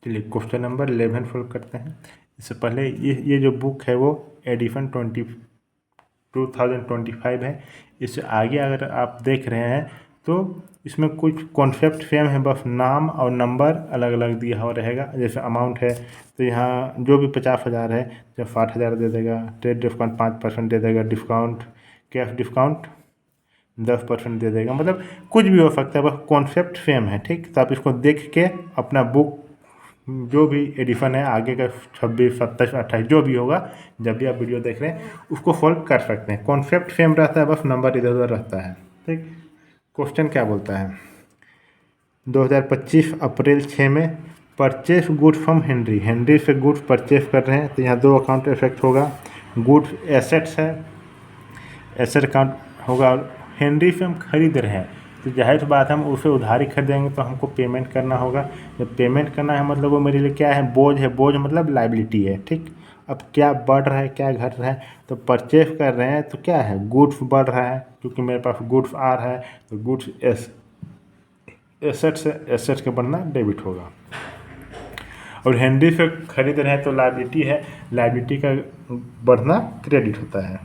चलिए question number 11 follow करते हैं। इससे पहले ये जो बुक है वो एडिशन 2025 है। इससे आगे अगर आप देख रहे हैं तो इसमें कुछ कॉन्सेप्ट सेम है, बस नाम और नंबर अलग अलग दिया हुआ रहेगा। जैसे अमाउंट है तो यहाँ जो भी 50,000 है तो 60,000 दे देगा, ट्रेड डिस्काउंट 5% दे देगा, डिस्काउंट कैश डिस्काउंट 10% दे देगा। मतलब कुछ भी हो सकता है, बस कॉन्सेप्ट सेम है। ठीक, तो आप इसको देख के अपना बुक जो भी एडिशन है आगे का 26, 27, 28 जो भी होगा, जब भी आप वीडियो देख रहे हैं उसको सॉल्व कर सकते हैं। कॉन्सेप्ट सेम रहता है, बस नंबर इधर उधर रहता है। ठीक, क्वेश्चन क्या बोलता है, 2025 अप्रैल 6 में purchase goods from Henry, Henry से गुड्स परचेस कर रहे हैं तो यहाँ 2 अकाउंट इफेक्ट होगा। गुड्स एसेट्स है, एसेट अकाउंट होगा, और हेनरी से हम खरीद रहे हैं तो जाहिर सी बात है हम उसे उधारी खरीदेंगे तो हमको पेमेंट करना होगा। जब पेमेंट करना है मतलब वो मेरे लिए क्या है, बोझ है। बोझ मतलब लाइबिलिटी है। ठीक, अब क्या बढ़ रहा है क्या घट रहा है, तो परचेस कर रहे हैं तो क्या है, गुड्स बढ़ रहा है क्योंकि मेरे पास गुड्स आ रहा है, तो गुड्स एसेट्स है, एसेट्स का बढ़ना डेबिट होगा। और हेनरी से खरीद रहे हैं तो लाइबिलिटी है, लाइबिलिटी का बढ़ना क्रेडिट होता है।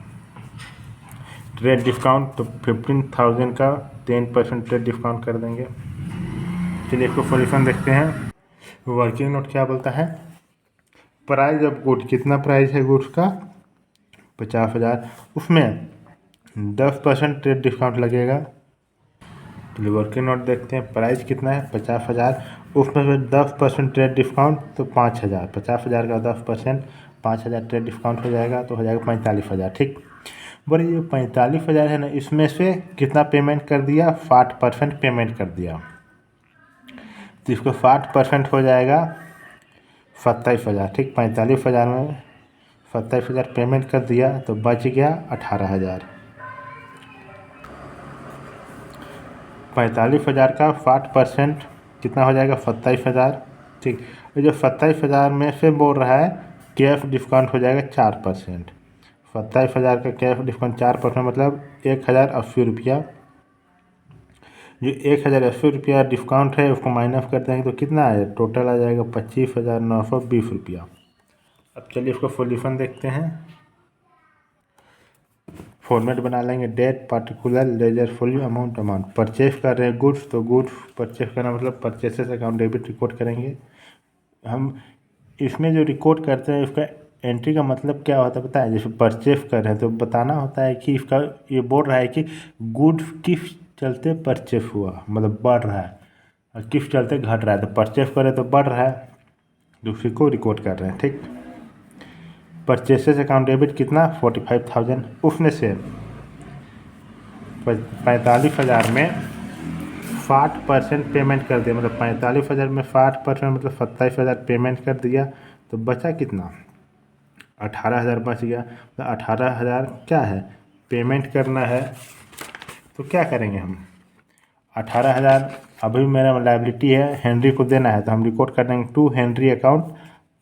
ट्रेड डिस्काउंट तो 15,000 का 10% ट्रेड डिस्काउंट कर देंगे। चलिए इसको सॉल्यूशन देखते हैं। वर्किंग नोट क्या बोलता है, प्राइस ऑफ गुड, कितना प्राइस है गुड्स का, 50,000, उसमें 10% ट्रेड डिस्काउंट लगेगा। चलिए वर्किंग नोट देखते हैं, प्राइस कितना है 50,000, उसमें से 10% ट्रेड डिस्काउंट तो 5,000, 50,000 का 10% 5,000 ट्रेड डिस्काउंट हो जाएगा तो हो जाएगा 45,000। ठीक, बोले ये 45,000 है ना, इसमें से कितना पेमेंट कर दिया, 60% पेमेंट कर दिया, तो इसको 60% हो जाएगा 27,000। ठीक, 45,000 में 27,000 पेमेंट कर दिया तो बच गया 18,000। 45,000 का 60% कितना हो जाएगा, 27,000। ठीक, ये जो 27,000 में से बोल रहा है कैश डिस्काउंट हो जाएगा 4%। 27,000 का कैश डिस्काउंट 4% मतलब 1,080 रुपया। जो 1,080 रुपया डिस्काउंट है उसको माइनस कर देंगे तो कितना है, टोटल आ जाएगा 25,920 रुपया। अब चलिए इसको सॉल्यूशन देखते हैं। फॉर्मेट बना लेंगे, date particular ledger value amount, amount purchase कर रहे हैं गुड्स तो गुड्स परचेज करना मतलब परचेसेस अकाउंट डेबिट रिकॉर्ड करेंगे हम। इसमें जो रिकॉर्ड करते हैं उसका एंट्री का मतलब क्या होता है पता है, जैसे परचेज कर रहे हैं तो बताना होता है कि इसका ये बोल रहा है कि गुड्स किस चलते परचेज हुआ, मतलब बढ़ रहा है, और किस चलते घट रहा है। तो परचेज करे तो बढ़ रहा है, तो उसी को रिकॉर्ड कर रहे हैं। ठीक, परचेसेस अकाउंट डेबिट कितना 45,000, उसमें से 45,000 में 60% पेमेंट कर दिया, मतलब 45,000 में 60% मतलब 27,000 पेमेंट कर दिया तो बचा कितना, 18,000 बच गया। तो 18,000 क्या है, पेमेंट करना है तो क्या करेंगे हम, 18,000 अभी मेरा लाइबिलिटी है, हेनरी को देना है तो हम रिकॉर्ड कर देंगे टू हेनरी अकाउंट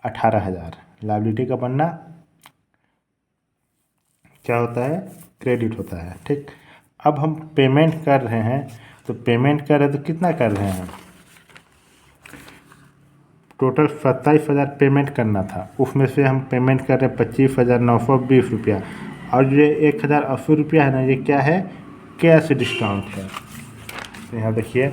18,000। लाइबिलिटी का बनना क्या होता है, क्रेडिट होता है। ठीक, अब हम पेमेंट कर रहे हैं तो पेमेंट कर रहे हैं तो कितना कर रहे हैं, टोटल 27,000 पेमेंट करना था, उसमें से हम पेमेंट कर रहे हैं 25,920 रुपया। और ये 1,080 रुपया है ना, ये क्या है, कैश डिस्काउंट है। तो यहाँ देखिए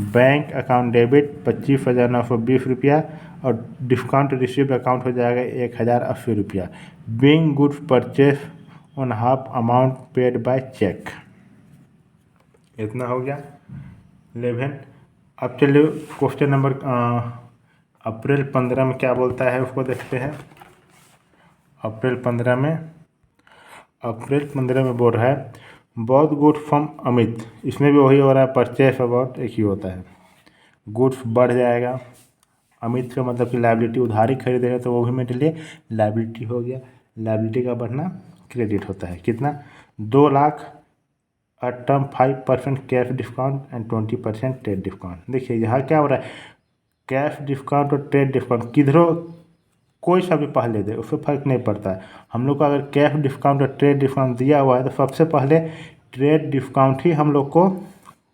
बैंक अकाउंट डेबिट 25,920 रुपया और डिस्काउंट रिसीव अकाउंट हो जाएगा 1,080 रुपया। Being goods purchase on half amount paid by cheque, इतना हो गया 11। अब चलिए क्वेश्चन नंबर अप्रैल 15 में क्या बोलता है उसको देखते हैं। अप्रैल 15 में बोल रहा है बॉथ गुड्स फ्रॉम अमित, इसमें भी वही हो रहा है, परचेस अबाउट एक ही होता है। गुड्स बढ़ जाएगा, अमित का मतलब कि लाइबिलिटी उधारी खरीदेगा तो वो भी मेरे लिए लाइबिलिटी हो गया। लाइबिलिटी का बढ़ना क्रेडिट होता है, कितना 2 lakh term 5% cash discount and 20% trade discount. देखिए यहाँ क्या हो रहा है, कैश डिस्काउंट और ट्रेड डिस्काउंट किधरों कोई सा भी पहले दे उससे फ़र्क नहीं पड़ता है। हम लोग को अगर कैश डिस्काउंट और ट्रेड डिस्काउंट दिया हुआ है तो सबसे पहले ट्रेड डिस्काउंट ही हम लोग को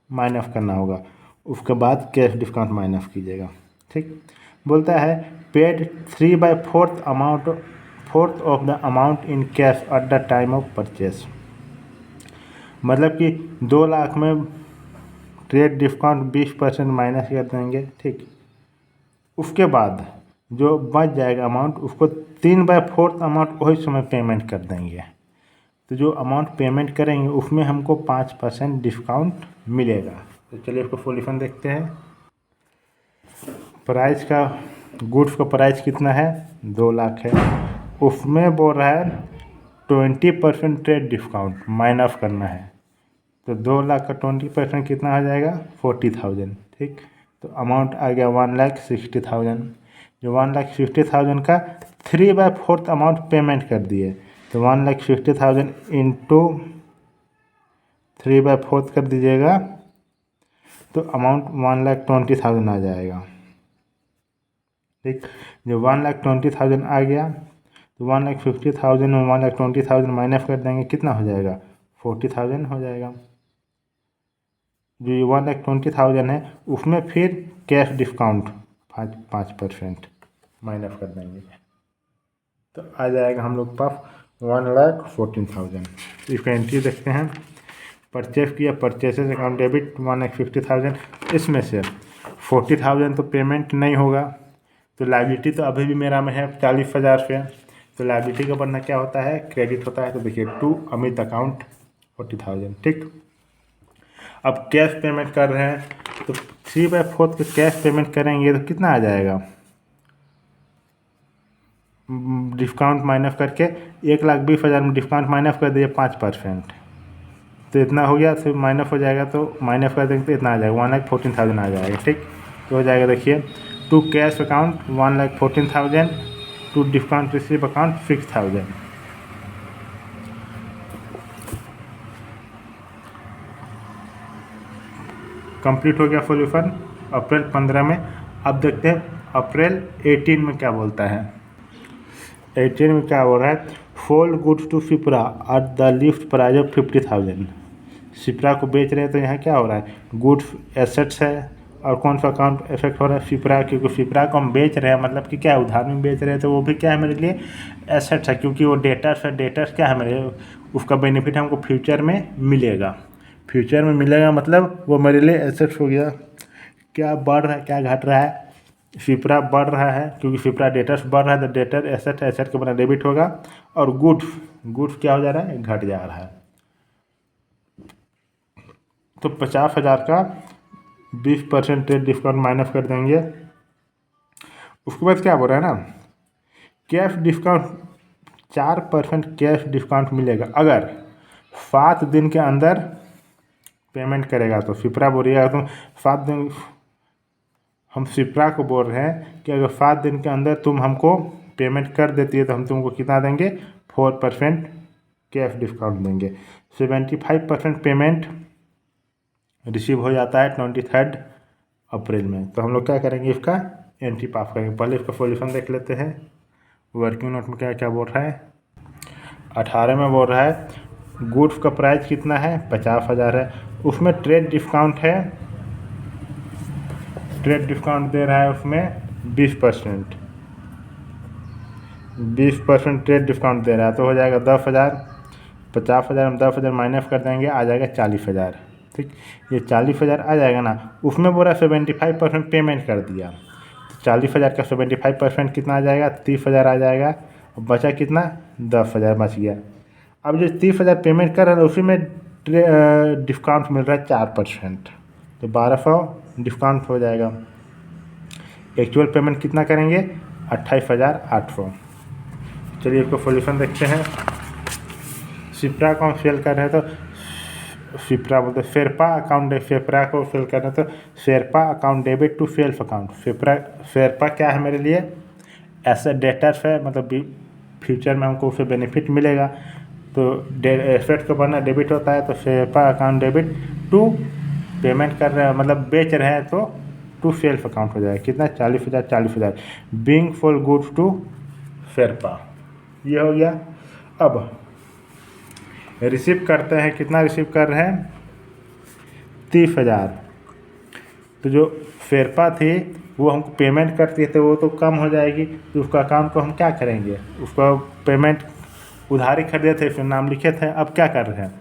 माइनस करना होगा, उसके बाद कैश डिस्काउंट माइनस कीजिएगा। ठीक। बोलता है paid 3/4 of the amount in cash at the time of purchase. मतलब कि 2 लाख में ट्रेड डिस्काउंट 20% माइनस कर देंगे, ठीक। उसके बाद जो बच जाएगा अमाउंट उसको 3/4 अमाउंट वही समय पेमेंट कर देंगे। तो जो अमाउंट पेमेंट करेंगे उसमें हमको 5% डिस्काउंट मिलेगा। तो चलिए इसको सॉल्यूशन देखते हैं। प्राइस का गुड्स का प्राइस कितना है 2 लाख है, उसमें बोल रहा है 20% ट्रेड डिस्काउंट माइनस करना है। तो 2 लाख का 20% कितना आ जाएगा 40,000, ठीक। तो अमाउंट आ गया 1,60,000। जो 1,60,000 का 3/4 अमाउंट पेमेंट कर दिए, तो 1,60,000 इंटू 3/4 कर दीजिएगा तो अमाउंट 1,20,000 आ जाएगा, ठीक। जो 1,20,000 आ गया तो 1,50,000 में 1,20,000 माइनस कर देंगे, कितना हो जाएगा 40,000 हो जाएगा। जो ये 1,20,000 है उसमें फिर कैश डिस्काउंट 5% माइनस कर देंगे, तो आ जाएगा हम लोग पास 1,14,000। तो इसका एंट्री देखते हैं। परचेस किया, परचेसेस अकाउंट डेबिट 1,50,000, इसमें से 40,000 तो पेमेंट नहीं होगा, तो लायबिलिटी तो अभी भी मेरा में है 40,000 रुपये। तो लायबिलिटी का बनना क्या होता है क्रेडिट होता है। तो देखिए टू अमित अकाउंट 40,000, ठीक। अब कैश पेमेंट कर रहे हैं तो 3/4 के कैश पेमेंट करेंगे तो कितना आ जाएगा डिस्काउंट माइनस करके 1,20,000 में डिस्काउंट माइनस कर दिए 5%, तो इतना हो गया। फिर माइनस हो जाएगा तो माइनस कर देंगे तो इतना आ जाएगा 1,14,000 आ जाएगा, ठीक। तो हो जाएगा देखिए to cash account 1,14,000 to discount receive account 6,000। Complete हो गया सॉल्यूशन अप्रैल 15 में। अब देखते हैं अप्रैल 18 में क्या बोलता है। 18 में क्या बोल रहा है sold goods to Sipra at the list price of 50,000। Sipra को बेच रहे हैं तो यहाँ क्या हो रहा है गुड्स एसेट्स है और कौन सा अकाउंट इफेक्ट हो रहा है सिप्रा, क्योंकि सिप्रा को हम बेच रहे हैं मतलब कि क्या उधार में बेच रहे हैं तो वो भी क्या है मेरे लिए एसेट्स है, क्योंकि वो डेटर्स है। डेटर्स क्या है मेरे उसका बेनिफिट हमको फ्यूचर में मिलेगा। फ्यूचर में मिलेगा मतलब वो मेरे लिए एसेट्स हो गया। क्या बढ़ रहा है क्या घट रहा है सिप्रा बढ़ रहा है, क्योंकि सिप्रा डेटर्स बढ़ रहा है तो डेटर एसेट एसेट के बना डेबिट होगा। और गुड्स क्या हो जा रहा है घट जा रहा है। तो 50,000 का 20% डिस्काउंट माइनस कर देंगे। उसके बाद क्या बोल रहा है ना कैश डिस्काउंट 4% कैश डिस्काउंट मिलेगा अगर 7 दिन के अंदर पेमेंट करेगा। तो सिप्रा बोल रही है तुम 7 दिन, हम सिप्रा को बोल रहे हैं कि अगर 7 दिन के अंदर तुम हमको पेमेंट कर देती है तो हम तुमको कितना देंगे 4% कैश डिस्काउंट देंगे। 75% पेमेंट रिसीव हो जाता है 23 अप्रैल में। तो हम लोग क्या करेंगे इसका एंट्री पास करेंगे। पहले इसका सॉल्यूशन देख लेते हैं। वर्किंग नोट में क्या क्या बोल रहा है 18 में बोल रहा है गुड्स का प्राइस कितना है 50,000 है, उसमें ट्रेड डिस्काउंट है, ट्रेड डिस्काउंट दे रहा है उसमें 20%। 20% ट्रेड डिस्काउंट दे रहा है तो हो जाएगा 10,000। 50,000 हम 10,000 माइनस कर देंगे आ जाएगा 40,000, ठीक। ये 40,000 आ जाएगा ना, उसमें बोला 75% पेमेंट कर दिया तो 40,000 का 75% कितना आ जाएगा 30,000 आ जाएगा। और बचा कितना 10,000 बच गया। अब जो 30,000 पेमेंट कर रहे हैं उसी में डिस्काउंट मिल रहा है 4%, तो 1,200 डिस्काउंट हो जाएगा। एक्चुअल पेमेंट कितना करेंगे 28,800। चलिए इसको सॉल्यूशन देखते हैं। सिप्रा को हम सेल कर रहे हैं तो सिप्रा बोलते शेरपा अकाउंट शेरपा को सेल कर रहे हैं तो Sherpa account debit to self account. Sherpa क्या है मेरे लिए ऐसे डेटर्स है, मतलब फ्यूचर में हमको उससे बेनिफिट मिलेगा। तो एसेट को बनना डेबिट होता है तो Sherpa account debit to payment कर रहे हैं मतलब बेच रहे हैं तो टू सेल्फ अकाउंट हो जाएगा कितना 40,000 40,000 being for goods to Sherpa. ये हो गया। अब रिसीव करते हैं, कितना रिसीव कर रहे हैं 30,000। तो जो शेरपा थी वो हमको पेमेंट करती है तो वो तो कम हो जाएगी, तो उसका अकाउंट को हम क्या करेंगे, उसका पेमेंट उधारी खरीदे थे, फिर नाम लिखे थे, अब क्या कर रहे हैं,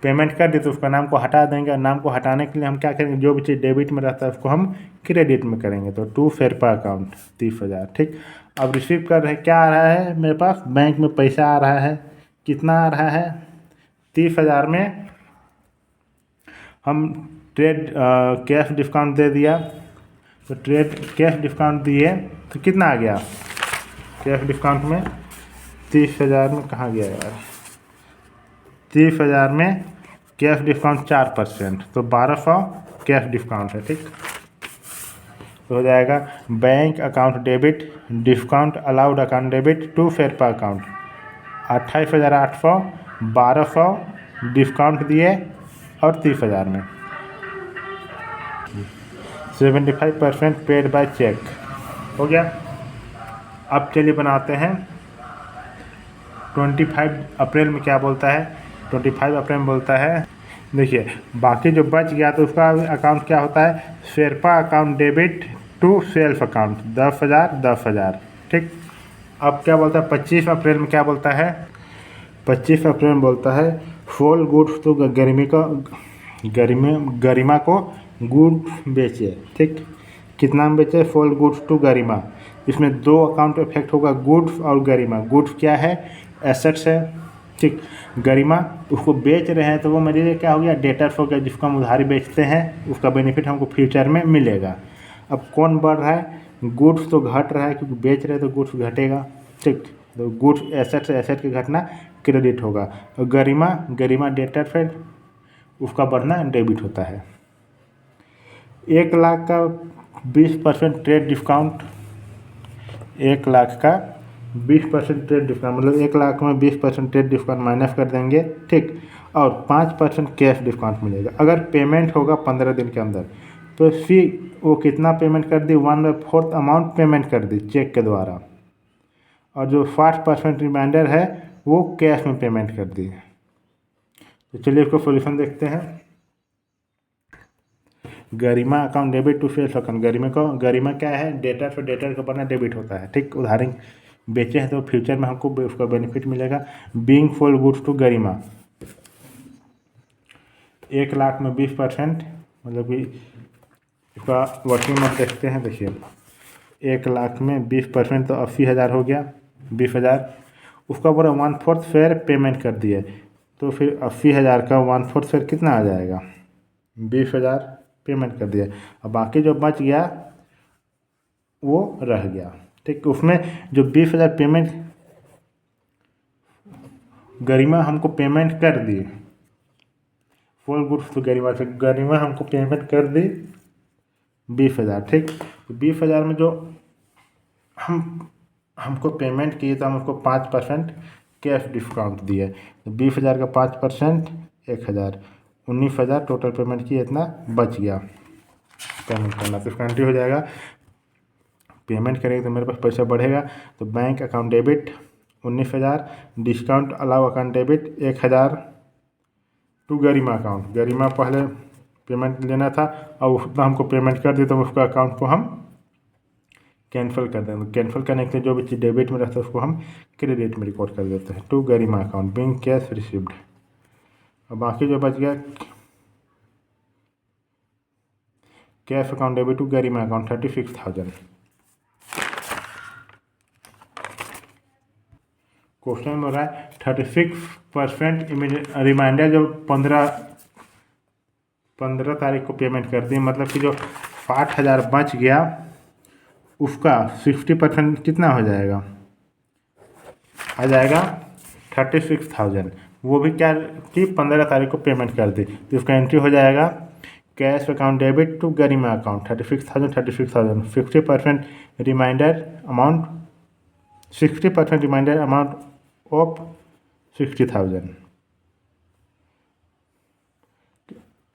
पेमेंट कर दी तो उसका नाम को हटा देंगे। और नाम को हटाने के लिए हम क्या करेंगे, जो भी चीज़ डेबिट में रहता है उसको हम क्रेडिट में करेंगे। तो टू शेरपा अकाउंट 30,000, ठीक। अब रिसीव कर रहे क्या आ रहा है मेरे पास, बैंक में पैसा आ रहा है, कितना आ रहा है 30,000 में हम ट्रेड कैश डिस्काउंट दे दिया, तो ट्रेड कैश डिस्काउंट दिए तो कितना आ गया, कैश डिस्काउंट में 30,000 में कहाँ गया यार, 30,000 में कैश डिस्काउंट 4%, तो 1200 कैश डिस्काउंट है, ठीक। तो हो जाएगा bank account debit discount allowed account debit to Sherpa account 28,800, 1200 discount दिए और 30,000 में 75% पेड बाय चेक हो गया। अब चलिए बनाते हैं 25 अप्रैल में क्या बोलता है, 25 अप्रैल में बोलता है, देखिए बाकी जो बच गया तो उसका अकाउंट क्या होता है, Sherpa account debit to self account 10,000 10,000, ठीक। अब क्या बोलता है 25 अप्रैल में क्या बोलता है, 25 अप्रैल में बोलता है फॉल गुड्स तो गरिमा को गुड्स बेचे, ठीक। कितना में बेचे, फॉल गुड्स टू गरिमा, इसमें दो अकाउंट इफेक्ट होगा, गुड्स और गरिमा। गुड्स क्या है, एसेट्स है, ठीक। गरिमा उसको बेच रहे हैं तो वो मेरे लिए क्या हो गया, डेटर्स हो गया, जिसको हम उधारी बेचते हैं उसका बेनिफिट हमको फ्यूचर में मिलेगा। अब कौन बढ़ रहा है, गुड्स तो घट रहा है क्योंकि बेच रहे हैं तो गुड्स घटेगा, ठीक। तो गुड्स एसेट से एसेट की घटना क्रेडिट होगा, और गरिमा डेटर फिर उसका बढ़ना डेबिट होता है। 1,00,000 का 20% ट्रेड डिस्काउंट, 1,00,000 का 20% ट्रेड डिस्काउंट, मतलब 1,00,000 में 20% ट्रेड डिस्काउंट माइनस कर देंगे, ठीक। और 5% कैश डिस्काउंट मिलेगा अगर पेमेंट होगा 15 दिन के अंदर। तो फिर वो कितना पेमेंट कर दी, 1/4 अमाउंट पेमेंट कर दी चेक के द्वारा, और जो 5% रिमाइंडर है वो कैश में पेमेंट कर दी। तो चलिए इसको सोल्यूशन देखते हैं। Garima account debit to sales account, Garima क्या है, डेटर से डेटर का बना डेबिट होता है, ठीक। उधारी बेचे हैं तो फ्यूचर में हमको उसका बेनिफिट मिलेगा। बीइंग फॉल गुड्स टू गरिमा, 1,00,000 में 20%, मतलब कि इसका वर्किंग में देखते हैं, देखिए 1,00,000 में 20% तो 80,000 हो गया, 20,000 उसका पूरा 1/4 फेयर पेमेंट कर दिए, तो फिर 80,000 का 1/4 फेयर कितना आ जाएगा, 20,000 पेमेंट कर दिया। अब बाकी जो बच गया वो रह गया, ठीक। उसमें जो 20,000 पेमेंट गरिमा हमको पेमेंट कर दी, फॉल गुड्स तो गरिमा हमको पेमेंट कर दी 20,000, ठीक। तो 20,000 में जो हमको पेमेंट किए तो हम उसको 5% कैश डिस्काउंट दिए, तो 20,000 का 5% 1,000, 19,000 टोटल पेमेंट किए, इतना बच गया पेमेंट करना। तो इसका एंट्री हो जाएगा, पेमेंट करेंगे तो मेरे पास पैसा बढ़ेगा, तो bank account debit 19,000, discount allow account debit 1,000 to Garima account, Garima पहले पेमेंट लेना था और उतना हमको पेमेंट कर दिया तो उसका अकाउंट को हम कैंसिल कर देंगे। कैंसिल करने के लिए जो भी चीज़ डेबिट में रहता है उसको हम क्रेडिट में रिकॉर्ड कर देते हैं, to Garima account being cash received. और बाकी जो बच गया cash account debit to Garima account 36,000। Question में हो रहा है 36% रिमाइंडर जो 15 तारीख को पेमेंट कर दी, मतलब कि जो 60,000 बच गया उसका 60% कितना हो जाएगा, आ जाएगा 36,000। वो भी क्या कि 15 तारीख को पेमेंट कर दी, तो उसका एंट्री हो जाएगा cash account debit to Garima account 36,000 50% remainder amount 60% remainder amount of 60,000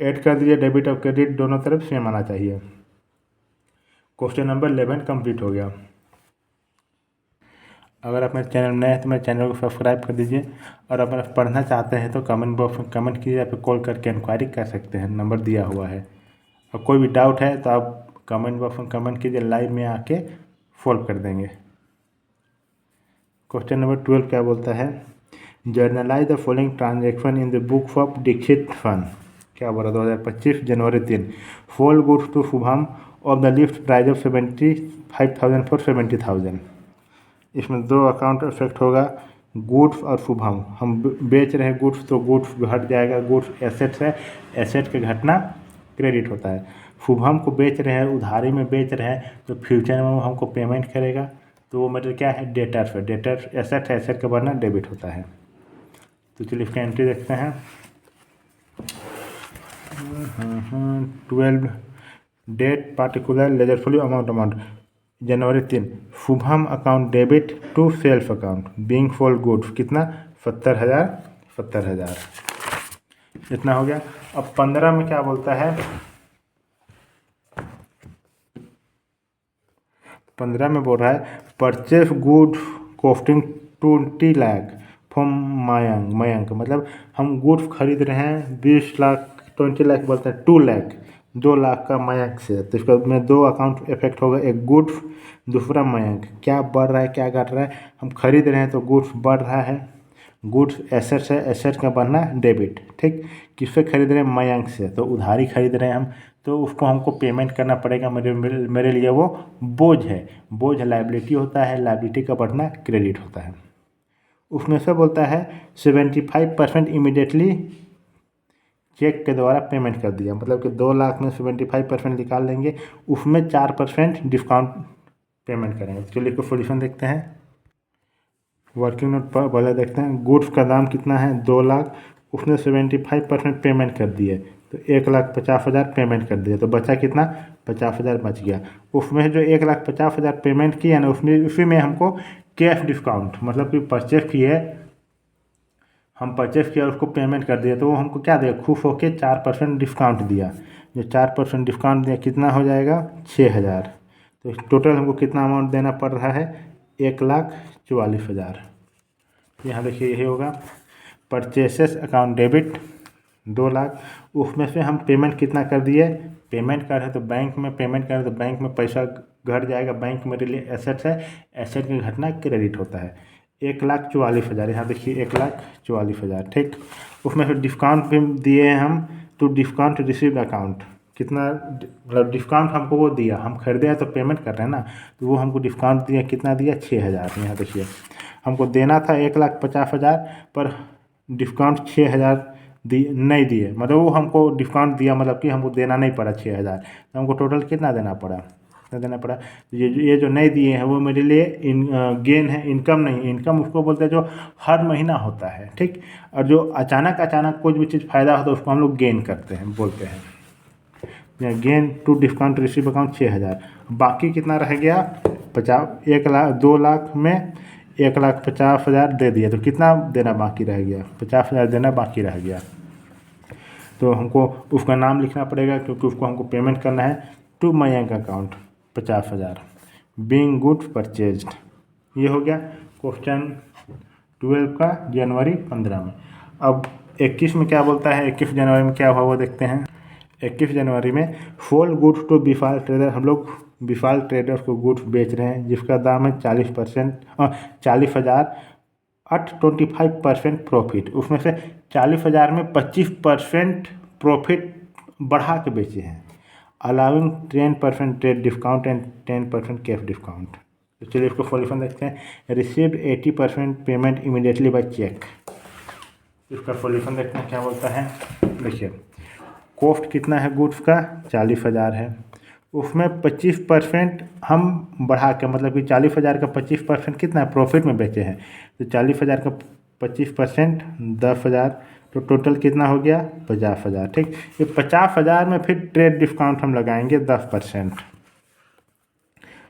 add कर दीजिए। डेबिट और क्रेडिट दोनों तरफ सेम आना चाहिए। क्वेश्चन नंबर 11 कंप्लीट हो गया। अगर आप मेरे चैनल नए हैं तो मेरे चैनल को सब्सक्राइब कर दीजिए, और अगर आप पढ़ना चाहते हैं तो कमेंट बॉक्स में कमेंट कीजिए, या फिर कॉल करके इंक्वायरी कर सकते हैं, नंबर दिया हुआ है। और कोई भी डाउट है तो आप कमेंट बॉक्स में कमेंट कीजिए, लाइव में आके सॉल्व कर देंगे। क्वेश्चन नंबर 12 क्या बोलता है, journalise the following transaction in the books of Dikshit fund. क्या बोला 2025 जनवरी 3, फोल goods to Shubham of the list price of 75,000 for 70,000। इसमें दो अकाउंट इफेक्ट होगा, गुड्स और शुभम। हम बेच रहे हैं गुड्स तो गुड्स घट जाएगा, गुड्स एसेट्स है, एसेट के घटना क्रेडिट होता है। शुभम को बेच रहे हैं, उधारी में बेच रहे हैं तो फ्यूचर में वो हमको पेमेंट करेगा, तो वो मतलब क्या है, डेटर्स है, डेटर्स एसेट है, एसेट का बढ़ना डेबिट होता है। तो चलिए इसका एंट्री देखते हैं। 12 date particular ledger folio amount January 3, Shubham account debit to self account being fall goods कितना 70,000 इतना हो गया। अब 15 में क्या बोलता है, 15 में बोल रहा है purchase good costing 20 lakh from Mayank, मतलब हम गुड्स खरीद रहे हैं 20 लाख, 20 लाख बोलते हैं 2 लाख, 2 लाख का मयंक से। तो इसका में दो अकाउंट इफेक्ट होगा, एक गुड्स दूसरा मयंक। क्या बढ़ रहा है क्या घट रहा है, हम खरीद रहे हैं तो गुड्स बढ़ रहा है, गुड्स एसेट्स है, एसेट का बढ़ना डेबिट, ठीक। किससे खरीद रहे हैं, मयंक से, तो उधारी खरीद रहे हैं हम, तो उसको हमको पेमेंट करना पड़ेगा। मेरे लिए वो बोझ है, बोझ लाइबिलिटी होता है, लाइबिलिटी का बढ़ना क्रेडिट होता है। उसमें से बोलता है 75% इमीडिएटली चेक के द्वारा पेमेंट कर दिया, मतलब कि 2 लाख में 75% निकाल लेंगे, उसमें 4% डिस्काउंट पेमेंट करेंगे। चलिए इसको सोल्यूशन देखते हैं। वर्किंग नोट पर पहले देखते हैं, गुड्स का दाम कितना है 2 लाख, उसने 75% पेमेंट कर दिए तो 1,50,000 पेमेंट कर दिया, तो बचा कितना 50,000 बच गया। उसमें जो 1,50,000 पेमेंट किया ना, उसमें उसी में हमको कैश डिस्काउंट, मतलब कि परचेस किए, हम परचेस किया उसको पेमेंट कर दिया, तो वो हमको क्या दिया, खुश होके 4% डिस्काउंट दिया। जो 4% डिस्काउंट दिया कितना हो जाएगा 6,000। तो टोटल हमको कितना अमाउंट देना पड़ रहा है 1,44,000। यहाँ देखिए यही होगा, परचेसेस अकाउंट डेबिट 2 लाख, उसमें से हम पेमेंट कितना कर दिए, पेमेंट कर रहे हैं तो बैंक में पेमेंट कर रहे हैं तो बैंक में पैसा घट जाएगा, बैंक मेरे लिए एसेट्स है, एसेट की घटना क्रेडिट होता है। 1,44,000, यहाँ देखिए 1,44,000, ठीक। उसमें फिर डिस्काउंट भी दिए हैं हम, तो डिस्काउंट रिसीव्ड अकाउंट कितना, मतलब डिस्काउंट हमको वो दिया, हम खरीदे हैं तो पेमेंट कर रहे हैं ना, तो वो हमको डिस्काउंट दिया, कितना दिया 6,000। यहाँ देखिए हमको देना था 1,50,000 पर डिस्काउंट 6,000 नहीं दिए, मतलब वो हमको डिस्काउंट दिया, मतलब कि हमको देना नहीं पड़ा 6,000, तो हमको टोटल कितना देना पड़ा, ये जो नहीं दिए हैं वो मेरे लिए गेन है, इनकम नहीं। इनकम उसको बोलते हैं जो हर महीना होता है, ठीक। और जो अचानक कोई भी चीज़ फ़ायदा हो तो उसको हम लोग गेन करते हैं, बोलते हैं गेन टू डिस्काउंट रिसीव अकाउंट 6,000। बाकी कितना रह गया 2 लाख में 1,50,000 दे दिया, तो कितना देना बाकी रह गया 50,000 देना बाकी रह गया। तो हमको उसका नाम लिखना पड़ेगा, क्योंकि उसको हमको पेमेंट करना है to Mayank account 50,000 being goods purchased. ये हो गया क्वेश्चन 12 का जनवरी 15 में। अब 21 में क्या बोलता है, 21 जनवरी में क्या हुआ वो देखते हैं। 21 जनवरी में sold goods to Vishal trader, हम लोग विशाल ट्रेडर्स को गुड्स बेच रहे हैं जिसका दाम है 40,000 at 25% प्रॉफिट। उसमें से 40,000 में 25% प्रॉफिट बढ़ा के बेचे हैं, allowing 10% trade discount and 10% cash discount. तो चलिए इसको सॉल्यूशन देखते हैं। Received 80% payment immediately by cheque. इसका सॉल्यूशन देखते हैं क्या बोलता है। देखिए कॉस्ट कितना है गुड्स का 40,000 है, उसमें 25% हम बढ़ा के, मतलब कि 40,000 का 25% कितना है प्रॉफिट में बेचे हैं, तो 40,000 का 25% 10,000, तो टोटल कितना हो गया 50,000, ठीक। ये 50,000 में फिर ट्रेड डिस्काउंट हम लगाएंगे 10%,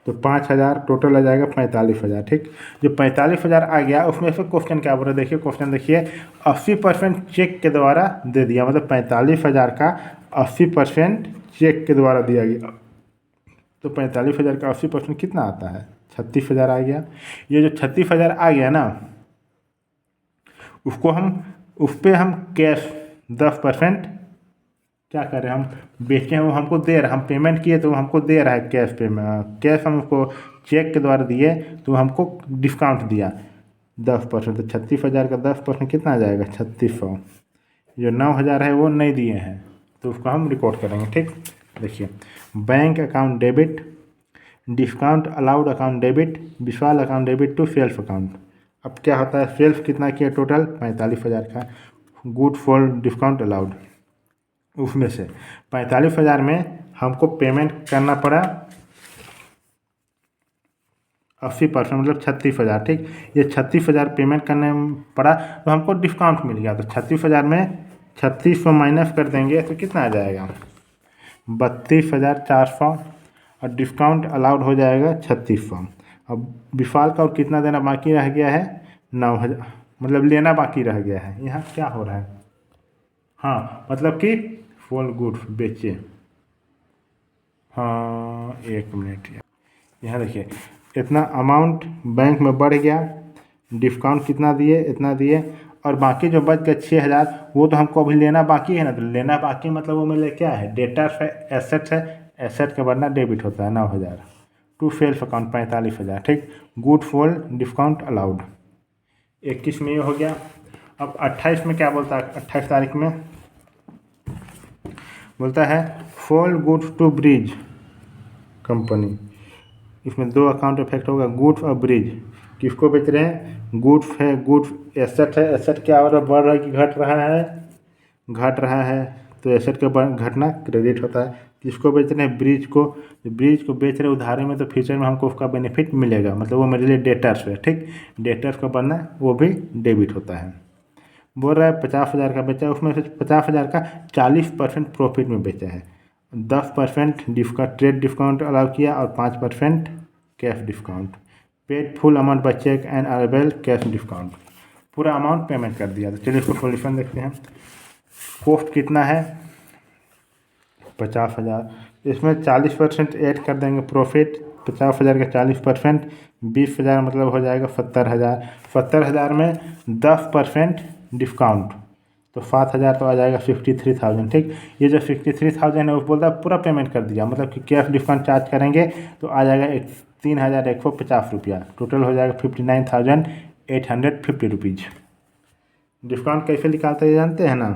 तो 5,000 टोटल आ जाएगा 45,000, ठीक। जो 45,000 आ गया उसमें से क्वेश्चन क्या बोल रहा है, देखिए क्वेश्चन देखिए 80% चेक के द्वारा दे दिया, मतलब 45,000 का 80% चेक के द्वारा दिया गया, तो 45,000 का 80% कितना आता है 36,000 आ गया। ये जो 36,000 आ गया ना, उसको हम उस पर हम कैश 10% क्या करें, हम बेचे हैं वो हमको दे रहा, हम पेमेंट किए तो हमको दे रहा है कैश पेमेंट, कैश हम उसको चेक के द्वारा दिए तो हमको डिस्काउंट दिया 10%। तो 36,000 का 10% कितना आ जाएगा 3600। जो 9,000 है वो नहीं दिए हैं तो उसको हम रिकॉर्ड करेंगे। ठीक, देखिए bank account debit, discount allowed account debit, Vishal account debit to self account. अब क्या होता है, सेल्फ कितना किया टोटल 45,000 का, गुड फॉर डिस्काउंट अलाउड, उसमें से 45,000 में हमको पेमेंट करना पड़ा 80%, मतलब 36,000। ठीक, ये 36,000 पेमेंट करने में पड़ा तो हमको डिस्काउंट मिल गया। तो 36,000 में 3600 माइनस कर देंगे तो कितना आ जाएगा 32,400, और डिस्काउंट अलाउड हो जाएगा 3600। अब विशाल का और कितना देना बाकी रह गया है 9,000, मतलब लेना बाकी रह गया है। यहाँ क्या हो रहा है, हाँ मतलब कि फुल गुड्स बेचे। हाँ एक मिनट, यहाँ देखिए इतना अमाउंट बैंक में बढ़ गया, डिस्काउंट कितना दिए इतना दिए, और बाकी जो बच गया 6,000 वो तो हमको अभी लेना बाकी है ना। तो लेना बाकी मतलब वो मेरे क्या है, डेटा है, एसेट है, एसेट का बढ़ना डेबिट होता है 9,000 टू सेल्फ अकाउंट 45,000। ठीक, गुड फॉर डिस्काउंट अलाउड। 21 में ये हो गया। अब 28 में क्या बोलता है, 28 तारीख में बोलता है फॉल गुड्स टू ब्रिज कंपनी। इसमें दो अकाउंट इफेक्ट होगा, गुड्स और ब्रिज। किसको बेच रहे हैं, गुड्स है, गुड्स एसेट है, एसेट क्या हो रहा है, बढ़ रहा है कि घट रहा है, घट रहा है, तो एसेट का घटना क्रेडिट होता है। किसको बेच रहे हैं, ब्रिज को। ब्रिज को बेच रहे हैं उधारी में तो फ्यूचर में हमको उसका बेनिफिट मिलेगा, मतलब वो मेरे लिए डेटर्स है। ठीक, डेटर्स का बनना वो भी डेबिट होता है। बोल रहा है 50,000 का बेचा है, उसमें से 50,000 का 40% प्रॉफिट में बेचा है, 10% डिस्काउंट ट्रेड डिस्काउंट अलाउ किया और 5% cash discount. Paid full amount by cheque and available cash discount, पूरा अमाउंट पेमेंट कर दिया। तो चलिए इसको सोल्यूशन देखते हैं। कॉस्ट कितना है 50,000, इसमें 40% ऐड कर देंगे प्रॉफिट। 50,000 का 40% 20,000 मतलब हो जाएगा 70,000। 70,000 में 10% डिस्काउंट तो 7,000 तो आ जाएगा 53,000। ठीक, ये जो 53,000 है वो बोलता है पूरा पेमेंट कर दिया, मतलब कि कैश डिस्काउंट चार्ज करेंगे तो आ जाएगा 3,150 रुपया, टोटल हो जाएगा 59,850 रुपीज़। डिस्काउंट कैसे निकालते हैं जानते हैं ना,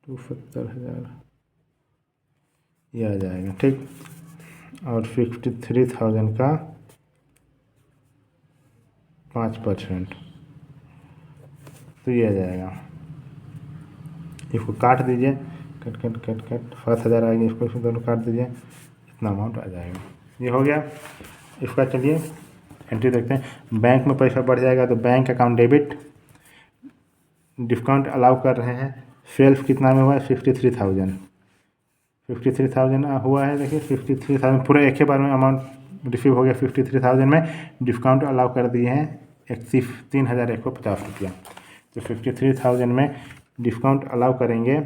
70,000 ये आ जाएगा। ठीक, और 53,000 का 5% तो ये आ जाएगा। इसको काट दीजिए, कट कट कट कट 7,000 आएंगे, इसको दोनों काट दीजिए, इतना अमाउंट आ जाएगा। ये हो गया। इसका चलिए एंट्री देखते हैं। बैंक में पैसा बढ़ जाएगा तो bank account debit, discount allow कर रहे हैं। सेल्फ कितना में हुआ है 53,000, 53,000 हुआ है। देखिए 53,000 पूरा एक ही बार में अमाउंट रिसीव हो गया। 53,000 में डिस्काउंट अलाउ कर दिए हैं 3,150 रुपया। तो 53,000 में डिस्काउंट अलाउ करेंगे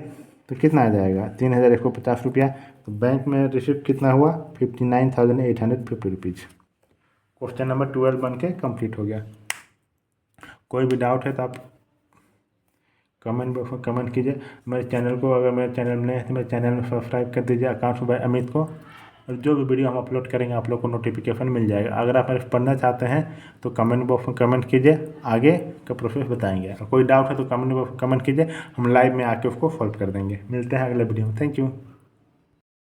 तो कितना आ जाएगा 3,150 रुपया। तो बैंक में रिसिप्ट कितना हुआ 59,850 रुपीज़। क्वेश्चन नंबर 12 बन के कम्प्लीट हो गया। कोई भी डाउट है तो आप कमेंट बॉक्स में कमेंट कीजिए। मेरे चैनल को, अगर मेरे चैनल में नए हैं तो मेरे चैनल में सब्सक्राइब कर दीजिए अकाउंट्स बाय अमित को, और जो भी वीडियो हम अपलोड करेंगे आप लोग को नोटिफिकेशन मिल जाएगा। अगर आप पढ़ना चाहते हैं तो कमेंट बॉक्स में कमेंट कीजिए, आगे का प्रोसेस बताएंगे। और कोई डाउट है तो कमेंट बॉक्स में कमेंट कीजिए, हम लाइव में आके उसको सॉल्व कर देंगे। मिलते हैं अगले वीडियो में। Thank you.